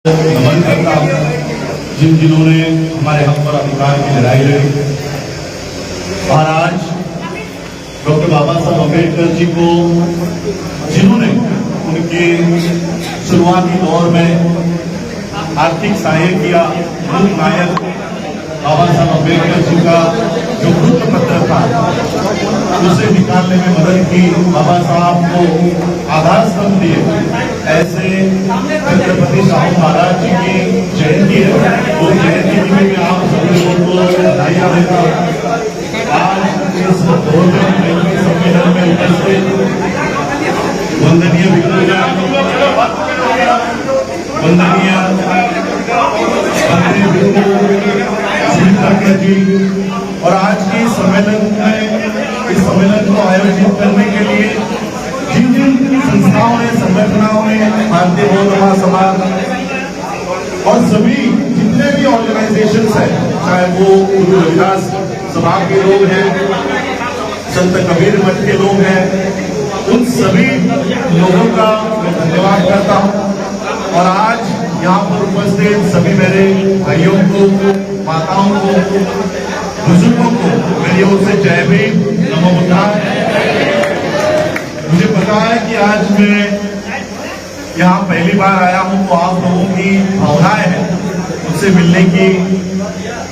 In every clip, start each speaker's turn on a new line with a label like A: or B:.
A: नमन करता हूँ जिन्होंने हमारे हक और अधिकार की लड़ाई लड़ी। और आज डॉक्टर बाबा साहब अम्बेडकर जी को जिन्होंने उनके शुरुआती दौर में आर्थिक सहायता किया, मुख्य नायक बाबा साहब अम्बेडकर जी का जो वृत्त पत्र था उसे निकालने में मदद की, बाबा साहब को आधार स्तंभ दिए। ऐसे छत्रपति शाहू महाराज जी की जयंती है, वो जयंती में भी आप सभी लोगों को बधाइयां देता हूं। आज इस सम्मेलन में उपस्थित वंदनीय वंदनीय मंत्री जी और आज की सम्मेलन में इस सम्मेलन को आयोजित करने के लिए जिन जिन संस्थाओं ने, संगठनों ने, भारतीय बौद्ध महासभा और सभी जितने भी ऑर्गेनाइजेशंस हैं, चाहे वो गुरु रविदास सभा के लोग हैं, संत कबीर मठ के लोग हैं, उन सभी लोगों का मैं धन्यवाद करता हूं। और आज यहाँ पर उपस्थित सभी मेरे भाइयों को, माताओं को, बुजुर्गों को मेरी ओर से जय भीम, नमो बुद्धाय। मुझे पता है कि आज मैं यहाँ पहली बार आया हूँ, तो आप लोगों की भावनाएं हैं मुझसे मिलने की,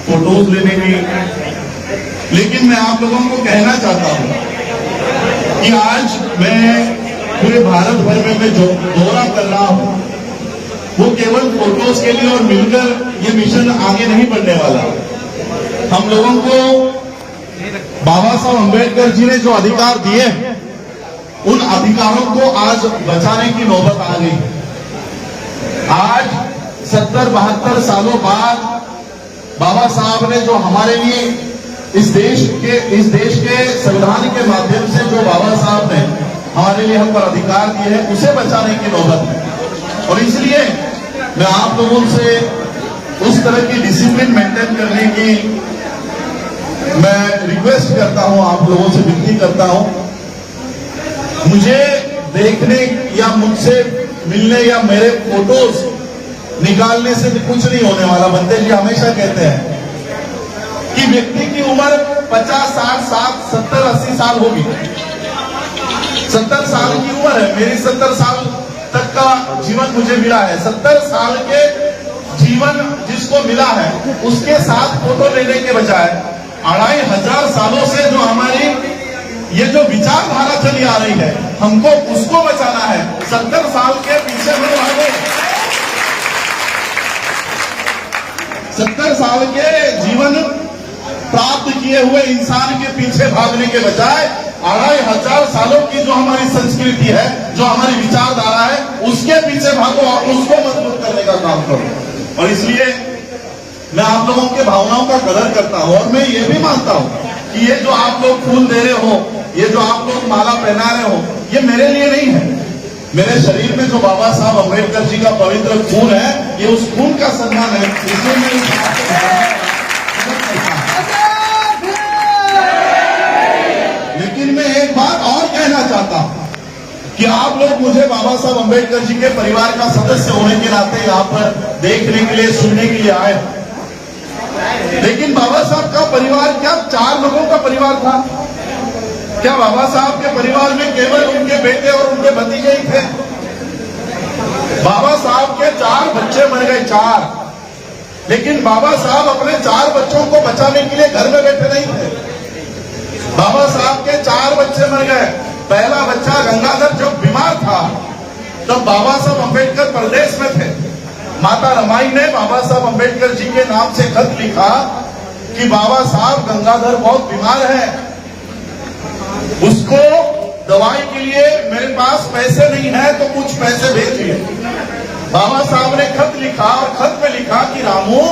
A: फोटोज लेने की, लेकिन मैं आप लोगों को कहना चाहता हूँ कि आज मैं पूरे भारत भर में मैं जो दौरा कर रहा हूँ वो केवल फोटोज के लिए और मिलकर ये मिशन आगे नहीं बढ़ने वाला। हम लोगों को बाबा साहब अम्बेडकर जी ने जो अधिकार दिए, उन अधिकारों को आज बचाने की नौबत आ गई। आज 70-72 सालों बाद बाबा साहब ने जो हमारे लिए इस देश के संविधान के माध्यम से जो बाबा साहब ने हमारे लिए हम पर अधिकार दिए हैं, उसे बचाने की नौबत है। और इसलिए मैं आप लोगों से उस तरह की डिसिप्लिन मेंटेन करने की मैं रिक्वेस्ट करता हूं, आप लोगों से विनती करता हूं। मुझे देखने या मुझसे मिलने या मेरे फोटोज निकालने से कुछ नहीं होने वाला। बंदे जी हमेशा कहते हैं कि व्यक्ति की उम्र 50, 60, 70, 80 साल होगी। 70 साल की उम्र है मेरी, 70 साल तक का जीवन मुझे मिला है। 70 साल के जीवन जिसको मिला है, उसके साथ फोटो लेने के बजाय 2500 सालों से जो हमारी ये जो विचारधारा चली आ रही है, हमको उसको बचाना है। 70 साल के पीछे हम भागे, 70 साल के जीवन प्राप्त किए हुए इंसान के पीछे भागने के बजाय 2500 सालों की जो हमारी संस्कृति है, जो हमारी विचारधारा है, उसके पीछे भागो और उसको मजबूत करने का काम करो। और इसलिए मैं आप लोगों के भावनाओं का कदर करता हूं। और मैं ये भी मानता हूं कि ये जो आप लोग फूल दे रहे हो, ये जो आप लोग माला पहना रहे हो, ये मेरे लिए नहीं है। मेरे शरीर में जो बाबा साहब अम्बेडकर जी का पवित्र खून है, ये उस खून का सम्मान है। इसलिए मैं लेकिन मैं एक बात और कहना चाहता हूं कि आप लोग मुझे बाबा साहब अम्बेडकर जी के परिवार का सदस्य होने के नाते यहाँ पर देखने के लिए, सुनने के लिए आए। लेकिन बाबा साहब का परिवार क्या 4 लोगों का परिवार था? क्या बाबा साहब के परिवार में केवल उनके बेटे और उनके भतीजे ही थे? बाबा साहब के 4 बच्चे मर गए, 4। लेकिन बाबा साहब अपने 4 बच्चों को बचाने के लिए घर में बैठे नहीं थे। बाबा साहब के 4 बच्चे मर गए। पहला बच्चा गंगाधर जब बीमार था, तब बाबा साहब अम्बेडकर प्रदेश में थे। माता रमाई ने बाबा साहब अम्बेडकर जी के नाम से खत लिखा कि बाबा साहब गंगाधर बहुत बीमार है, उसको दवाई के लिए मेरे पास पैसे नहीं है, तो कुछ पैसे भेजिए। बाबा साहब ने खत लिखा और खत में लिखा कि रामू,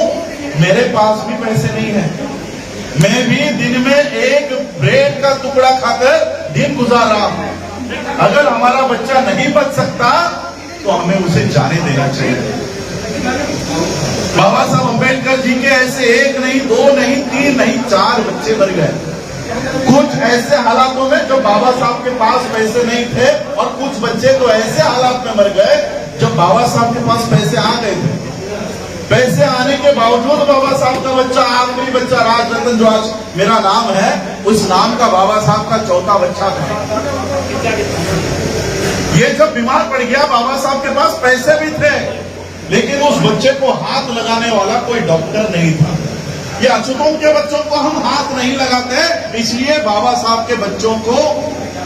A: मेरे पास भी पैसे नहीं है, मैं भी दिन में एक ब्रेड का टुकड़ा खाकर दिन गुजार रहा हूं। अगर हमारा बच्चा नहीं बच सकता तो हमें उसे जाने देना चाहिए। बाबा साहब अम्बेडकर जी के ऐसे 1 नहीं, 2 नहीं, 3 नहीं, 4 बच्चे मर गए। कुछ ऐसे हालातों में जब बाबा साहब के पास पैसे नहीं थे, और कुछ बच्चे तो ऐसे हालात में मर गए जब बाबा साहब के पास पैसे आ गए थे। पैसे आने के बावजूद बाबा साहब का बच्चा, आखिरी बच्चा राजरतन, जो आज मेरा नाम है, उस नाम का बाबा साहब का चौथा बच्चा था। ये जब बीमार पड़ गया, बाबा साहब के पास पैसे भी थे, लेकिन उस बच्चे को हाथ लगाने वाला कोई डॉक्टर नहीं था। ये अछूतों के बच्चों को हम हाथ नहीं लगाते, इसलिए बाबा साहब के बच्चों को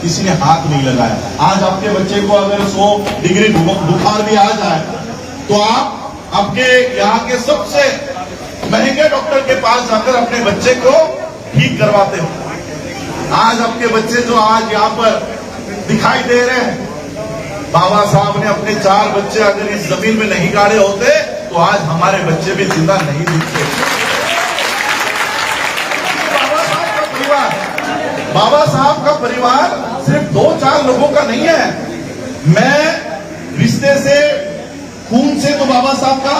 A: किसी ने हाथ नहीं लगाया। आज आपके बच्चे को अगर 100 डिग्री बुखार भी आ जाए तो आप आपके यहाँ के सबसे महंगे डॉक्टर के पास जाकर अपने बच्चे को ठीक करवाते हो। आज आपके बच्चे जो आज यहाँ पर दिखाई दे रहे हैं, बाबा साहब ने अपने 4 बच्चे अगर इस जमीन में नहीं गाड़े होते तो आज हमारे बच्चे भी जिंदा नहीं दिखते। बाबा साहब का परिवार सिर्फ 2-4 लोगों का नहीं है। मैं रिश्ते से, खून से तो बाबा साहब का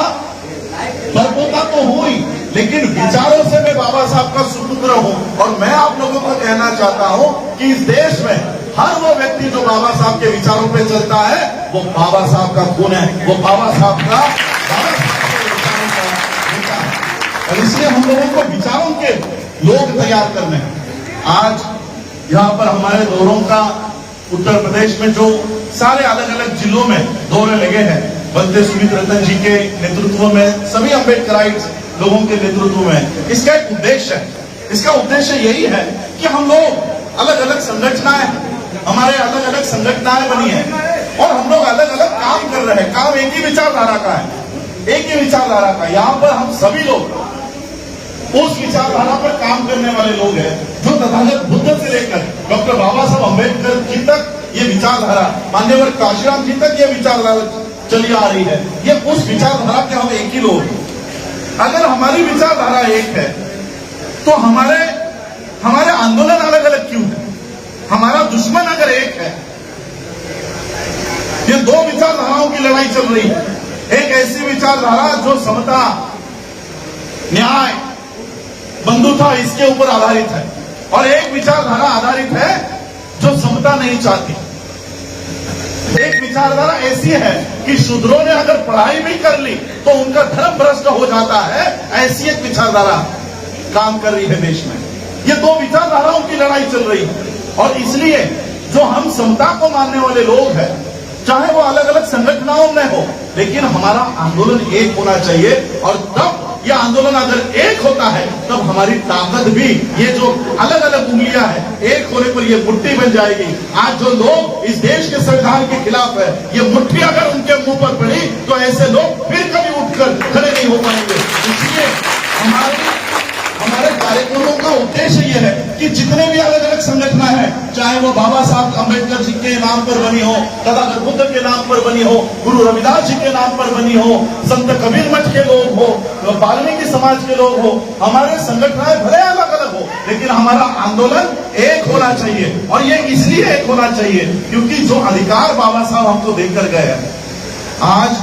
A: परपोता तो हूं ही, लेकिन विचारों से मैं बाबा साहब का सुपुत्र हूं। और मैं आप लोगों को कहना चाहता हूं कि इस देश में हर वो व्यक्ति जो बाबा साहब के विचारों पे चलता है, वो बाबा साहब का खून है, वो बाबा साहब के विचारों का बेटा है। और इसलिए हम लोगों को विचारों के लोग तैयार करने हैं। आज यहाँ पर हमारे दौरों का उत्तर प्रदेश में जो सारे अलग अलग जिलों में दौरे लगे हैं, बंदे सुमित रतन जी के नेतृत्व में, सभी अम्बेडकराइट्स लोगों के नेतृत्व में, इसका एक उद्देश्य है। इसका उद्देश्य यही है कि हम लोग अलग अलग संगठनाएं, हमारे अलग अलग संगठनाएं बनी है और हम लोग अलग अलग काम कर रहे हैं। काम एक ही विचारधारा का है, एक ही विचारधारा का। यहाँ पर हम सभी लोग उस विचारधारा पर काम करने वाले लोग हैं जो तथागत बुद्ध से लेकर डॉक्टर बाबा साहब अम्बेडकर जी तक ये विचारधारा, मान्यवर काशीराम जी तक ये विचारधारा चली आ रही है। ये उस विचारधारा के हम एक ही लोग हैं। अगर हमारी विचारधारा एक है तो हमारे आंदोलन अलग अलग क्यों है? हमारा दुश्मन अगर एक है, ये 2 विचारधाराओं की लड़ाई चल रही है। एक ऐसी विचारधारा जो समता, न्याय, बंधुता इसके ऊपर आधारित है, और एक विचारधारा आधारित है जो समता नहीं चाहती। एक विचारधारा ऐसी है कि शूद्रों ने अगर पढ़ाई भी कर ली तो उनका धर्म भ्रष्ट हो जाता है। ऐसी एक विचारधारा काम कर रही है देश में। ये 2 विचारधाराओं की लड़ाई चल रही है, और इसलिए जो हम समता को मानने वाले लोग हैं, चाहे वो अलग अलग संगठनों में हो, लेकिन हमारा आंदोलन एक होना चाहिए। और तब यह आंदोलन अगर एक होता है तब हमारी ताकत भी, ये जो अलग अलग उंगलियां हैं, एक होने पर ये मुट्ठी बन जाएगी। आज जो लोग इस देश के संविधान के खिलाफ है, ये मुट्ठी अगर उनके मुंह पर पड़ी तो ऐसे लोग फिर कभी उठकर खड़े नहीं हो पाएंगे। इसलिए हमारे कार्यक्रमों का उद्देश्य यह है कि जितने भी अलग अलग संगठन हैं, चाहे वो बाबा साहब अम्बेडकर जी के नाम पर बनी हो, तथागत बुद्ध के नाम पर बनी हो, गुरु रविदास जी के नाम पर बनी हो, संत कबीर मठ के लोग हो, वाल्मीकि समाज के लोग हो, हमारे संगठन भले अलग अलग हो, लेकिन हमारा आंदोलन एक होना चाहिए। और ये इसलिए एक होना चाहिए क्योंकि जो अधिकार बाबा साहब हमको देकर गए हैं, आज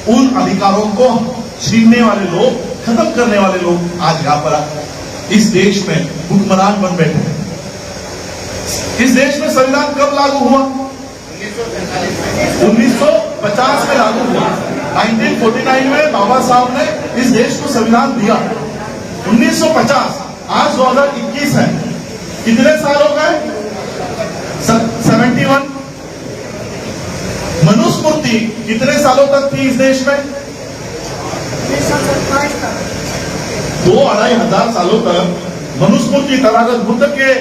A: उन अधिकारों को छीनने वाले लोग, खत्म करने वाले लोग आज यहाँ पर इस देश में हुक्मरान बन बैठे हैं। इस देश में संविधान कब लागू हुआ? 1950 में लागू हुआ। 1949 में बाबा साहब ने इस देश को संविधान दिया। 1950, आज 2021 है, कितने साल हो गए? 71। मनुस्मृति कितने सालों तक थी इस देश में? 2-2.5 हजार सालों तक मनुस्मृति, तथागत बुद्ध के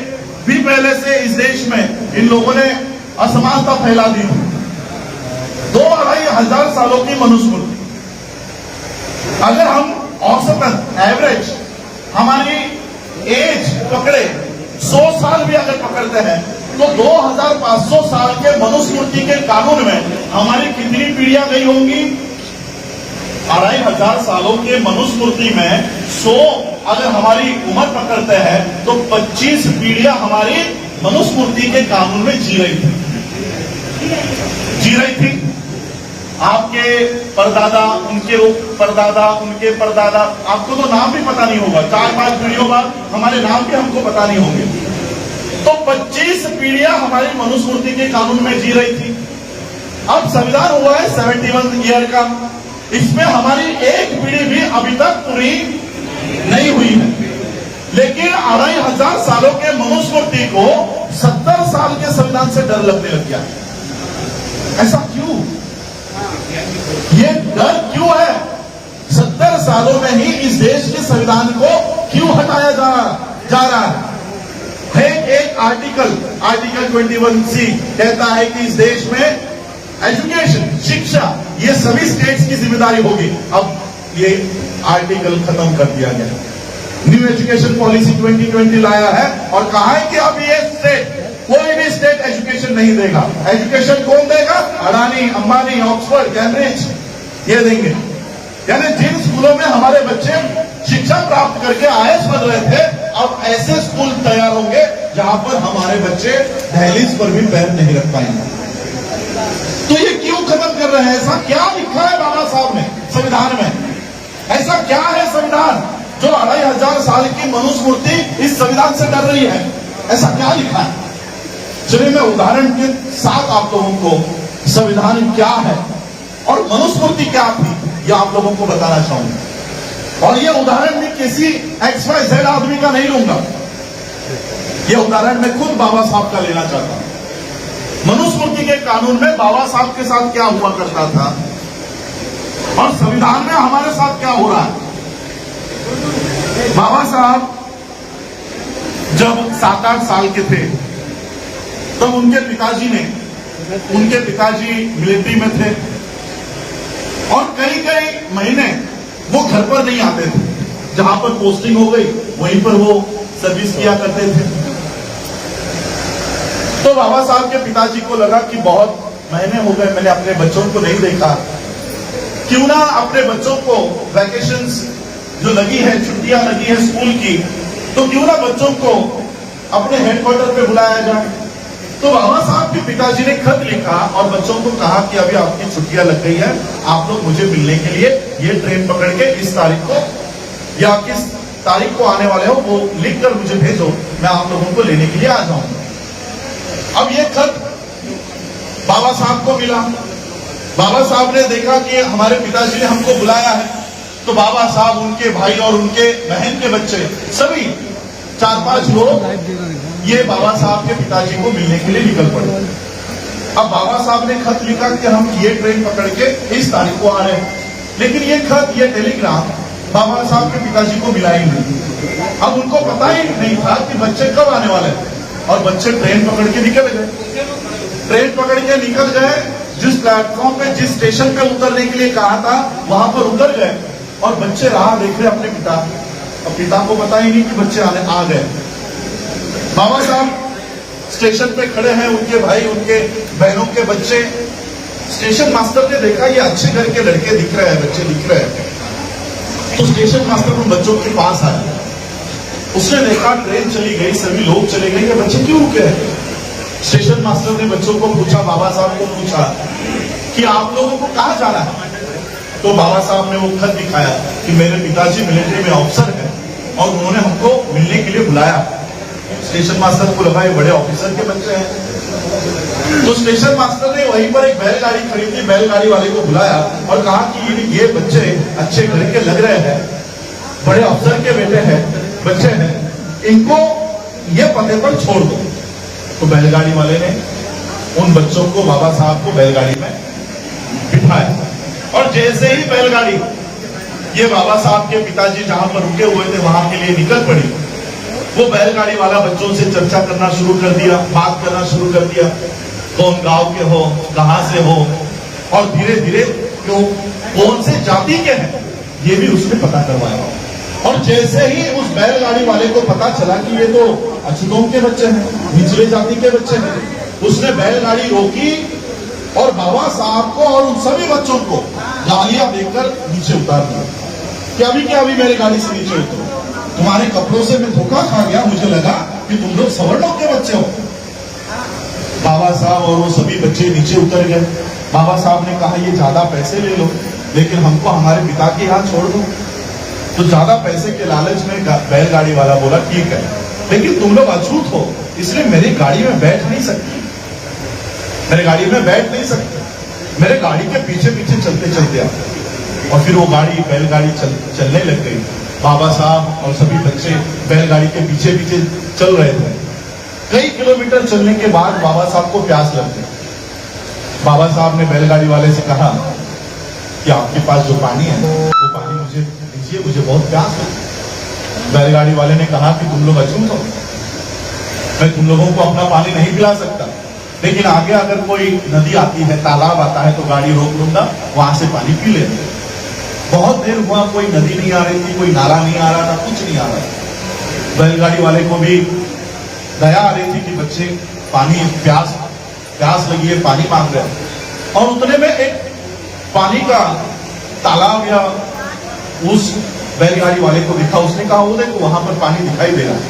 A: भी पहले से इस देश में इन लोगों ने असमानता फैला दी थी। 2-2.5 हजार सालों की मनुस्मृति। अगर हम औसतन एवरेज हमारी एज पकड़े, 100 साल भी अगर पकड़ते हैं तो 2500 साल के मनुस्मृति के कानून में हमारी कितनी पीढ़ियां गई होंगी? 2500 सालों के मनुस्मृति में 100 अगर हमारी उम्र पकड़ते हैं तो 25 पीढ़ियां हमारी मनुस्मृति के कानून में जी रही थी। आपके परदादा, उनके परदादा, उनके परदादा, आपको तो नाम भी पता नहीं होगा। 4-5 पीढ़ियों बाद हमारे नाम भी हमको पता नहीं होंगे। तो 25 पीढ़ियां हमारी मनुस्मृति के कानून में जी रही थी। अब संविधान हुआ है 71 ईयर का, इसमें हमारी एक पीढ़ी भी अभी तक पूरी नहीं हुई है। लेकिन 2500 सालों के मनुस्मृति को 70 साल के संविधान से डर लगने लग गया। ऐसा क्यों? ये डर क्यों है? 70 सालों में ही इस देश के संविधान को क्यों हटाया जा रहा है? एक आर्टिकल 21C कहता है कि इस देश में एजुकेशन, शिक्षा, ये सभी स्टेट्स की जिम्मेदारी होगी। अब ये आर्टिकल खत्म कर दिया गया। न्यू एजुकेशन पॉलिसी 2020 लाया है और कहा है कि अब ये स्टेट, कोई भी स्टेट एजुकेशन नहीं देगा। एजुकेशन कौन देगा? अडानी, अंबानी, ऑक्सफोर्ड, कैम्ब्रिज, ये देंगे। यानी जिन स्कूलों में हमारे बच्चे शिक्षा प्राप्त करके IAS बन रहे थे, अब ऐसे स्कूल तैयार होंगे जहां पर हमारे बच्चे दहलीज पर भी पैर नहीं रख पाएंगे। तो ये क्यों खत्म कर रहे हैं? ऐसा क्या लिखा है बाबा साहब ने संविधान में? ऐसा क्या है संविधान जो 2500 साल की मनुस्मृति इस संविधान से डर रही है? ऐसा क्या लिखा है? चलिए मैं उदाहरण के साथ आप लोगों को संविधान क्या है और मनुस्मृति क्या थी यह आप लोगों को बताना चाहूंगा। और यह उदाहरण भी किसी XYZ आदमी का नहीं लूंगा, यह उदाहरण मैं खुद बाबा साहब का लेना चाहता हूं। मनुस्मृति के कानून में बाबा साहब के साथ क्या हुआ करता था और संविधान में हमारे साथ क्या हो रहा है। बाबा साहब जब 7-8 साल के थे तब उनके पिताजी मिलिट्री में थे और कई महीने वो घर पर नहीं आते थे। जहां पर पोस्टिंग हो गई वहीं पर वो सर्विस किया करते थे। तो बाबा साहब के पिताजी को लगा कि बहुत महीने हो गए मैंने अपने बच्चों को नहीं देखा, क्यों ना अपने बच्चों को वैकेशंस जो लगी है, छुट्टियां लगी है स्कूल की, तो क्यों ना बच्चों को अपने हेडक्वार्टर पे बुलाया जाए। तो बाबा साहब के पिताजी ने खत लिखा और बच्चों को कहा कि अभी आपकी छुट्टियां लग गई है, आप लोग मुझे मिलने के लिए ये ट्रेन पकड़ के इस तारीख को या किस तारीख को आने वाले हो वो लिख कर मुझे भेजो, मैं आप लोगों को लेने के लिए आ जाऊंगा। अब ये खत बाबा साहब को मिला। बाबा साहब ने देखा कि हमारे पिताजी ने हमको बुलाया है, तो बाबा साहब, उनके भाई और उनके बहन के बच्चे सभी 4-5 लोग ये बाबा साहब के पिताजी को मिलने के लिए निकल पड़े। अब बाबा साहब ने खत लिखा कि हम ये ट्रेन पकड़ के इस तारीख को आ रहे हैं, लेकिन ये खत, ये टेलीग्राम बाबा साहब के पिताजी को मिला ही नहीं। अब उनको पता ही नहीं था कि बच्चे कब आने वाले हैं और बच्चे ट्रेन पकड़ के निकल गए। ट्रेन पकड़ के निकल गए, जिस प्लेटफॉर्म पे, जिस स्टेशन पे उतरने के लिए कहा था वहां पर उतर गए और बच्चे राह देख रहे अपने पिता। अब पिता को पता ही नहीं कि बच्चे आ गए। बाबा साहब स्टेशन पे खड़े हैं, उनके भाई, उनके बहनों के बच्चे। स्टेशन मास्टर ने देखा ये अच्छे घर के लड़के दिख रहे हैं, बच्चे दिख रहे हैं, तो स्टेशन मास्टर उन बच्चों के पास आया। उसने देखा ट्रेन चली गई, सभी लोग चले गए, ये बच्चे क्यों रुके हैं? स्टेशन मास्टर ने बच्चों को पूछा, बाबा साहब को पूछा कि आप लोगों को कहां जाना है? तो बाबा साहब ने वो खत दिखाया कि मेरे पिताजी मिलिट्री में ऑफिसर हैं और उन्होंने हमको मिलने के लिए बुलाया। स्टेशन मास्टर को लगा ये बड़े ऑफिसर के बच्चे हैं, तो स्टेशन मास्टर ने वहीं पर एक बैलगाड़ी खरीदी, बैलगाड़ी वाले को बुलाया और कहा कि ये बच्चे अच्छे घर के लग रहे हैं, बड़े अफसर के बेटे हैं, बच्चे हैं, इनको ये पते पर छोड़ दो। तो बैलगाड़ी वाले ने उन बच्चों को, बाबा साहब को बैलगाड़ी में बिठाया और जैसे ही बैलगाड़ी ये बाबा साहब के पिताजी जहां पर रुके हुए थे वहां के लिए निकल पड़ी, वो बैलगाड़ी वाला बच्चों से चर्चा करना शुरू कर दिया, बात करना शुरू कर दिया, कौन गांव के हो, कहां से हो, और धीरे धीरे क्यों कौन से जाति के हैं ये भी उसने पता करवाया। और जैसे ही उस बैलगाड़ी वाले को पता चला कि ये तो अछूतों के बच्चे हैं, निचले जाति के बच्चे हैं, उसने बैलगाड़ी रोकी और बाबा साहब को और उन सभी बच्चों को गालियां देकर नीचे उतार दिया कि अभी मेरी गाड़ी से नीचे उतरो, तुम्हारे कपड़ों से मैं धोखा खा गया, मुझे लगा कि तुम लोग सवर्णों के बच्चे हो। बाबा साहब और वो सभी बच्चे नीचे उतर गए। बाबा साहब ने कहा ये ज्यादा पैसे ले लो, लेकिन हमको हमारे पिता के यहाँ छोड़ दो। तो ज्यादा पैसे के लालच में बैलगाड़ी वाला बोला ठीक है, लेकिन तुम लोग अछूत हो इसलिए मेरी गाड़ी में बैठ नहीं सकती, मेरे गाड़ी में बैठ नहीं सकते, मेरे गाड़ी के पीछे पीछे चलते चलते आओ। और फिर वो बैलगाड़ी चलने लग गई। बाबा साहब और सभी बच्चे बैलगाड़ी के पीछे पीछे चल रहे थे। कई किलोमीटर चलने के बाद बाबा साहब को प्यास लग गई। बाबा साहब ने बैलगाड़ी वाले से कहा कि आपके पास जो पानी है वो पानी मुझे दीजिए, मुझे बहुत प्यास लगी। बैलगाड़ी वाले ने कहा कि तुम लोग अचूक हो, मैं तुम लोगों को अपना पानी नहीं पिला सकता, लेकिन आगे अगर कोई नदी आती है, तालाब आता है तो गाड़ी रोक लूंगा, वहां से पानी पी ले। बहुत देर हुआ, कोई नदी नहीं आ रही थी, कोई नाला नहीं आ रहा था, कुछ नहीं आ रहा था। बैलगाड़ी वाले को भी दया आ रही थी कि बच्चे पानी प्यास लगी है, पानी मांग रहे हैं। और उतने में एक पानी का तालाब या उस बैलगाड़ी वाले को दिखा। उसने कहा वो देखो वहां पर पानी दिखाई दे रहा है।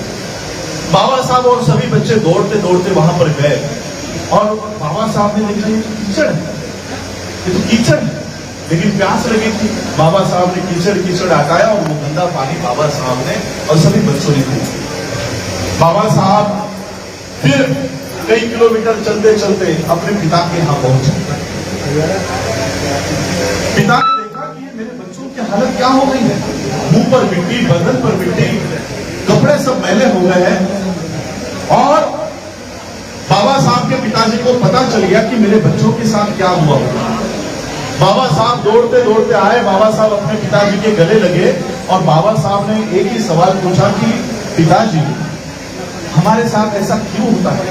A: बाबा साहब और सभी बच्चे दौड़ते दौड़ते वहां पर गए और बाबा साहब ने देखा ये कीचड़ है, ये तो कीचड़ है, लेकिन प्यास लगी थी। बाबा साहब ने कीचड़ हटाया और वो गंदा पानी बाबा साहब ने और सभी बच्चों ने पिया। बाबा साहब फिर कई किलोमीटर चलते चलते अपने पिता के यहां पहुंचे। पिता ने देखा कि ये मेरे बच्चों की हालत क्या हो गई है, मुंह पर मिट्टी, बदन पर मिट्टी, कपड़े सब मैले हो गए हैं। और बाबा साहब के पिताजी को पता चल गया कि मेरे बच्चों के साथ क्या हुआ। बाबा साहब दौड़ते दौड़ते आए, बाबा साहब अपने पिताजी के गले लगे और बाबा साहब ने एक ही सवाल पूछा कि पिताजी हमारे साथ ऐसा क्यों होता है,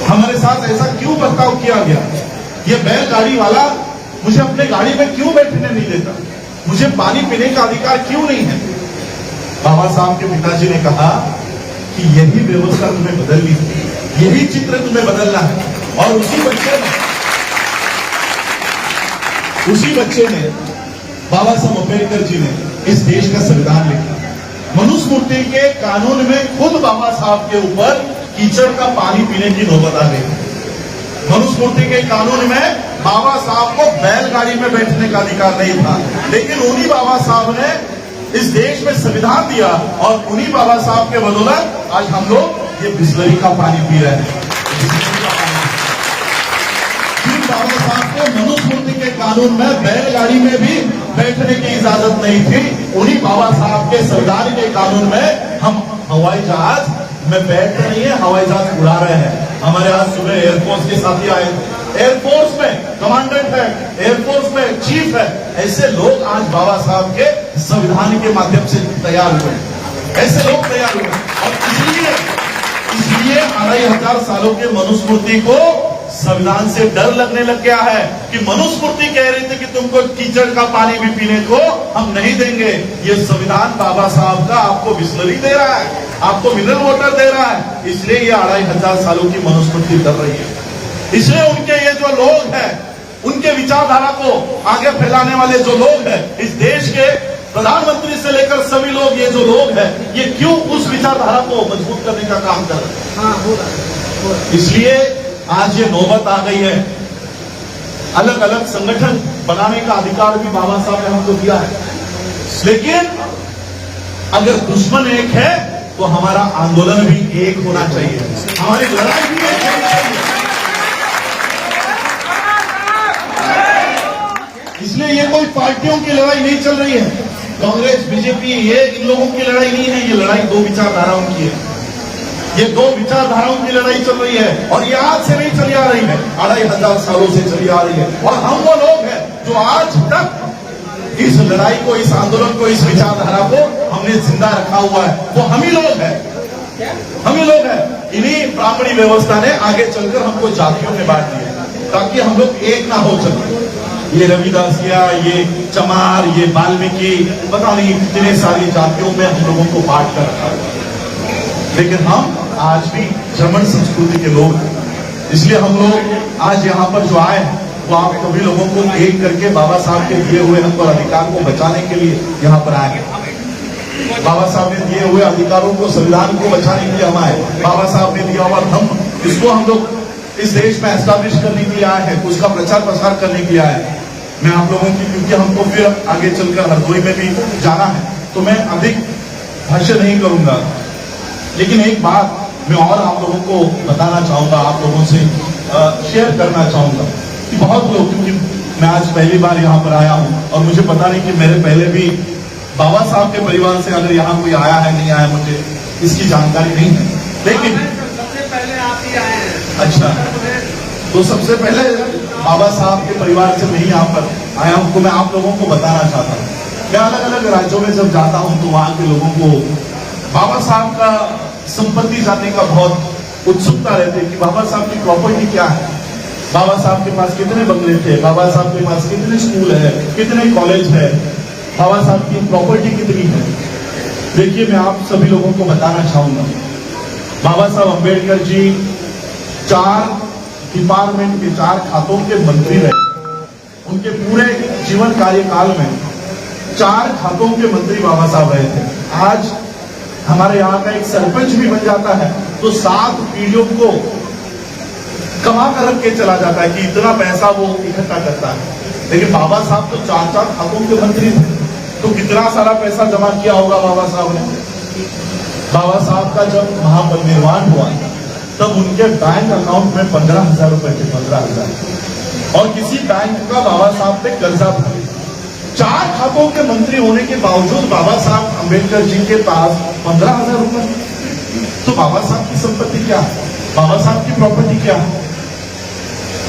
A: हमारे साथ ऐसा क्यों बर्ताव किया गया, ये बैलगाड़ी वाला मुझे अपने गाड़ी में क्यों बैठने नहीं देता, मुझे पानी पीने का अधिकार क्यों नहीं है। बाबा साहब के पिताजी ने कहा कि यही व्यवस्था तुम्हें बदलनी है, यही चित्र तुम्हें बदलना है। और उसी बच्चे ने बाबा साहब अम्बेडकर जी ने इस देश का संविधान लिखा। मनुस्मृति के कानून में खुद बाबा साहब के ऊपर कीचड़ का पानी पीने की नौबत आ गई। मनुस्मृति के कानून में बाबा साहब को बैलगाड़ी में बैठने का अधिकार नहीं था, लेकिन उन्हीं बाबा साहब ने इस देश में संविधान दिया और उन्हीं बाबा साहब के बदौलत आज हम लोग ये बिस्लरी का पानी पी रहे हैं। बाबा साहब को मनुस्मृति के कानून में बैलगाड़ी में भी बैठने की इजाजत नहीं थी, उन्हीं बाबा साहब के संविधान के कानून में हम हवाई जहाज में बैठ नहीं है, हवाई जहाज उड़ा रहे हैं। हमारे आज सुबह एयरफोर्स के साथी आए, एयरफोर्स में कमांडेंट है, एयरफोर्स में चीफ है, ऐसे लोग आज बाबा साहब के संविधान के माध्यम से तैयार हुए, ऐसे लोग तैयार हुए। और इसलिए 2500 सालों के मनुस्मृति को संविधान से डर लगने लग गया है कि मनुस्मृति कह रही थी कि तुमको कीचड़ का पानी भी पीने को हम नहीं देंगे, ये संविधान बाबा साहब का आपको बिस्लरी दे रहा है, आपको मिनरल वाटर दे रहा है। इसलिए ये 2500 सालों की मनुस्मृति डर रही है। इसलिए उनके ये जो लोग हैं, उनके विचारधारा को आगे फैलाने वाले जो लोग हैं, इस देश के प्रधानमंत्री से लेकर सभी लोग, ये जो लोग हैं, ये क्यों उस विचारधारा को मजबूत करने का काम कर रहे हैं। इसलिए आज ये नौबत आ गई है। अलग अलग संगठन बनाने का अधिकार भी बाबा साहब ने हमको दिया है, लेकिन अगर दुश्मन एक है तो हमारा आंदोलन भी एक होना चाहिए, हमारी लड़ाई भी एक होनी चाहिए। इसलिए ये कोई पार्टियों की लड़ाई नहीं चल रही है, कांग्रेस बीजेपी ये इन लोगों की लड़ाई नहीं है, ये लड़ाई दो विचारधाराओं की है, ये दो विचारधाराओं की लड़ाई चल रही है। और ये आज से नहीं चली आ रही है, 2500 सालों से चली आ रही है। और हम वो लोग हैं जो आज तक इस लड़ाई को, इस आंदोलन को, इस विचारधारा को हमने जिंदा रखा हुआ है, वो हम ही लोग हैं, हम ही लोग हैं। इन्हीं ब्राह्मणी व्यवस्था ने आगे चलकर हमको जातियों में बांट दिया ताकि हम लोग एक ना हो सके। ये रविदासिया, ये चमार, ये वाल्मीकि, पता नहीं कितने सारी जातियों में हम लोगों को बांट कर रखा है, लेकिन हम आज भी जर्मन संस्कृति के लोग हैं। इसलिए हम लोग आज यहाँ पर जो आए हैं वो आप सभी लोगों को एक करके बाबा साहब के दिए हुए हमको अधिकार को बचाने के लिए यहाँ पर आए हैं। बाबा साहब ने दिए हुए अधिकारों को, संविधान को बचाने के लिए हम आए। बाबा साहब ने दिया हुआ हम इसको हम लोग इस देश में एस्टैब्लिश करने के लिए आए हैं, उसका प्रचार प्रसार करने के लिए आए हैं। मैं आप लोगों की, क्योंकि हमको फिर आगे चलकर हरदोई में भी जाना है, तो मैं अधिक भाष्य नहीं करूंगा, लेकिन एक बात मैं और आप लोगों को बताना चाहूंगा, आप लोगों से शेयर करना चाहूंगा कि बहुत लोग, क्योंकि मैं आज पहली बार यहाँ पर आया हूँ और मुझे पता नहीं कि मेरे पहले भी बाबा साहब के परिवार से अगर यहाँ कोई आया है नहीं आया, मुझे इसकी जानकारी नहीं है। लेकिन
B: सबसे पहले आप ही आए हैं।
A: अच्छा, तो सबसे पहले बाबा साहब के परिवार से मैं ही यहाँ पर आया हूँ। तो मैं आप लोगों को बताना चाहता हूँ, मैं अलग अलग राज्यों में जब जाता हूँ तो वहाँ के लोगों को बाबा साहब का संपत्ति जानने का बहुत उत्सुकता रहती है कि बाबा साहब की प्रॉपर्टी क्या है, बाबा साहब के पास कितने बंगले थे, बाबा साहब के पास कितने स्कूल है, कितने कॉलेज है, बाबा साहब की प्रॉपर्टी कितनी है। देखिए, मैं आप सभी लोगों को बताना चाहूंगा, बाबा साहब अम्बेडकर जी 4 डिपार्टमेंट के 4 खातों के मंत्री रहे। उनके पूरे जीवन कार्यकाल में 4 खातों के मंत्री बाबा साहब रहे थे। आज हमारे यहाँ का एक सरपंच भी बन जाता है तो 7 पीढ़ियों को कमा कर रख के चला जाता है कि इतना पैसा वो इकट्ठा करता है। लेकिन बाबा साहब तो 4 खातों के मंत्री थे, तो कितना सारा पैसा जमा किया होगा बाबा साहब ने। बाबा साहब का जब महापरिनिर्वाण हुआ तब उनके बैंक अकाउंट में 15,000 रुपए थे, 15,000, और किसी बैंक का बाबा साहब पे कर्जा था। 4 खातों के मंत्री होने के बावजूद बाबा साहब अम्बेडकर जी के पास 15,000 रुपए। तो बाबा साहब की संपत्ति क्या है, बाबा साहब की प्रॉपर्टी क्या है?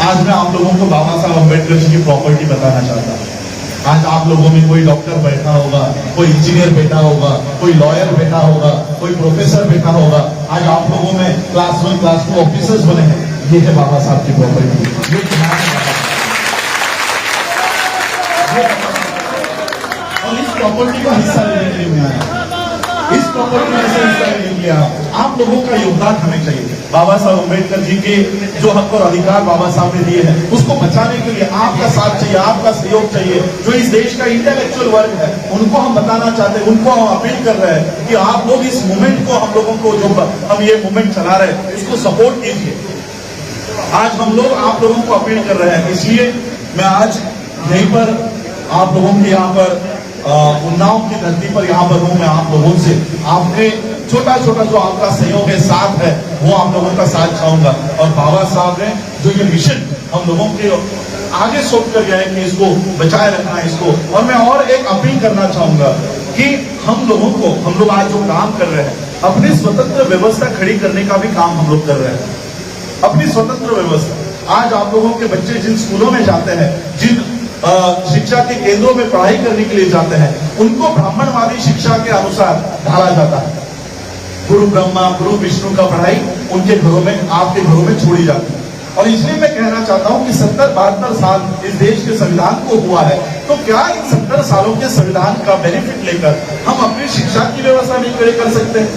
A: आज मैं आप लोगों को बाबा साहब अम्बेडकर जी की प्रॉपर्टी बताना चाहता हूँ। आज आप लोगों में कोई डॉक्टर बैठा होगा, कोई इंजीनियर बैठा होगा, कोई लॉयर बैठा होगा, कोई प्रोफेसर बैठा होगा। आज आप लोगों में क्लास 1 क्लास 2 ऑफिसर्स बने हैं। ये है बाबा साहब की प्रॉपर्टी। ये और इस प्रॉपर्टी का हिस्सा लेने के लिए मैं आया, इस प्रॉपर्टी में से हिस्सा लेने के लिए आप लोगों का योगदान हमें चाहिए। बाबा साहब अम्बेडकर जी के जो हक और अधिकार बाबा साहब ने दिए हैं उसको बचाने के लिए आपका साथ चाहिए, आपका सहयोग चाहिए। जो इस देश का इंटेलेक्चुअल वर्ग है उनको हम बताना चाहते हैं, उनको हम अपील कर रहे हैं कि आप लोग इस मूवमेंट को, हम लोगों को जो हम ये मूवमेंट चला रहे हैं इसको सपोर्ट कीजिए। आज हम लोग आप लोगों को अपील कर रहे हैं, इसलिए मैं आज यहीं पर आप लोगों के यहाँ पर उन्नाव की धरती पर यहाँ पर हूँ। मैं आप लोगों से आपके छोटा छोटा जो आपका सहयोग है, साथ है, वो आप लोगों का साथ चाहूंगा। और बाबा साहब ने जो ये मिशन हम लोगों के आगे सौंप कर गया है कि इसको बचाए रखना है इसको। और मैं और एक अपील करना चाहूंगा कि हम लोग आज जो काम कर रहे हैं, अपनी स्वतंत्र व्यवस्था खड़ी करने का भी काम हम लोग कर रहे हैं। अपनी स्वतंत्र व्यवस्था, आज आप लोगों के बच्चे जिन स्कूलों में जाते हैं, जिन शिक्षा के केंद्रों में पढ़ाई करने के लिए जाते हैं, उनको ब्राह्मणवादी शिक्षा के अनुसार ढाला जाता है। गुरु ब्रह्मा गुरु विष्णु का पढ़ाई उनके घरों में, आपके घरों में छोड़ी जाती है। और इसलिए मैं कहना चाहता हूं कि 70-72 साल इस देश के संविधान को हुआ है, तो क्या इन 70 सालों के संविधान का बेनिफिट लेकर हम अपनी शिक्षा की व्यवस्था नहीं खड़ी कर सकते?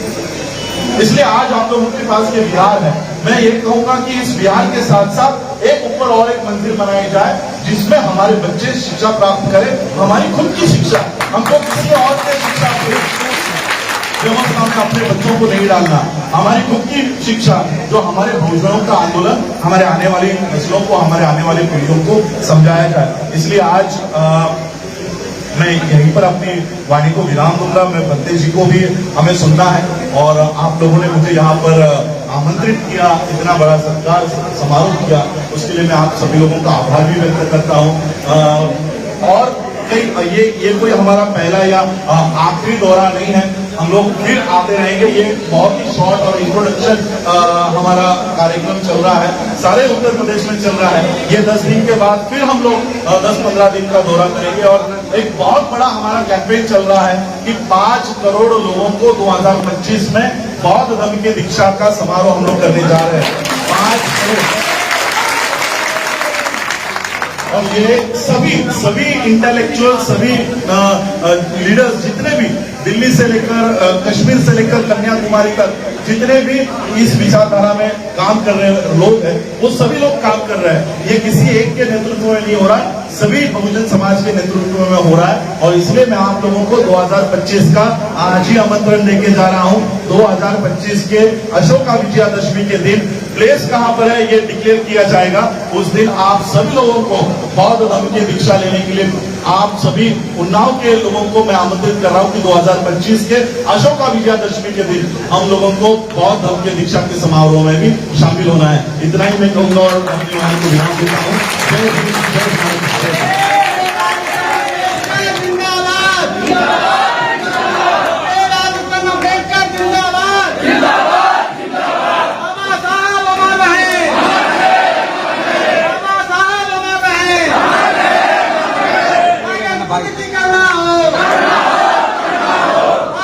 A: इसलिए आज आप लोगों के पास ये बिहार है, मैं ये कहूंगा कि इस बिहार के साथ साथ एक ऊपर और एक मंदिर बनाई जाए जिसमें हमारे बच्चे शिक्षा प्राप्त करें, हमारी खुद की शिक्षा। हमको किसी और के शिक्षा व्यवस्था में अपने बच्चों को नहीं डालना, हमारी खुद की शिक्षा जो हमारे भविष्यों का आंदोलन हमारे आने वाली नस्लों को, हमारे आने वाली पीढ़ियों को समझाया जाए। इसलिए आज मैं यहीं पर अपनी वाणी को विराम दूंगा। मैं बंते जी को भी हमें सुनना है और आप लोगों ने मुझे यहाँ पर आमंत्रित किया, इतना बड़ा सत्कार समारोह किया, उसके लिए मैं आप सभी लोगों का आभार भी व्यक्त करता हूँ। और ये कोई हमारा पहला या आखिरी दौरा नहीं है, हम लोग फिर आते रहेंगे। ये बहुत ही शॉर्ट और इंट्रोडक्शन हमारा कार्यक्रम चल रहा है, सारे उत्तर प्रदेश में चल रहा है। ये 10 दिन के बाद फिर हम लोग 10-15 दिन का दौरा करेंगे और एक बहुत बड़ा हमारा कैंपेन चल रहा है कि 5 करोड़ लोगों को 2025 में बौद्ध धर्म के दीक्षा का समारोह हम लोग करने जा रहे हैं। 5 करोड़। और ये सभी इंटेलेक्चुअल, सभी लीडर्स, जितने भी दिल्ली से लेकर कश्मीर से लेकर कन्याकुमारी तक जितने भी इस विचारधारा में काम कर रहे लोग हैं, वो सभी लोग काम कर रहे हैं। ये किसी एक के नेतृत्व में नहीं हो रहा, सभी बहुजन समाज के नेतृत्व में हो रहा है। और इसलिए मैं आप लोगों को 2025 का आज ही आमंत्रण देके जा रहा हूं। 2025 के अशोका विजयादशमी के दिन प्लेस कहां पर है ये डिक्लेयर किया जाएगा। उस दिन आप सभी लोगों को बौद्ध धर्म की दीक्षा लेने के लिए आप सभी उन्नाव के लोगों को मैं आमंत्रित कर रहा हूं कि 2025 के अशोका विजयादशमी के दिन हम लोगों को बौद्ध धर्म के दीक्षा के समारोह में भी शामिल होना है। इतना ही मैं कहूंगा और अपनी वाणी को विराम देता हूँ। जय हिंद, जय भारत, जय भारत।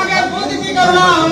B: आगे बुद्ध की करुणा हो।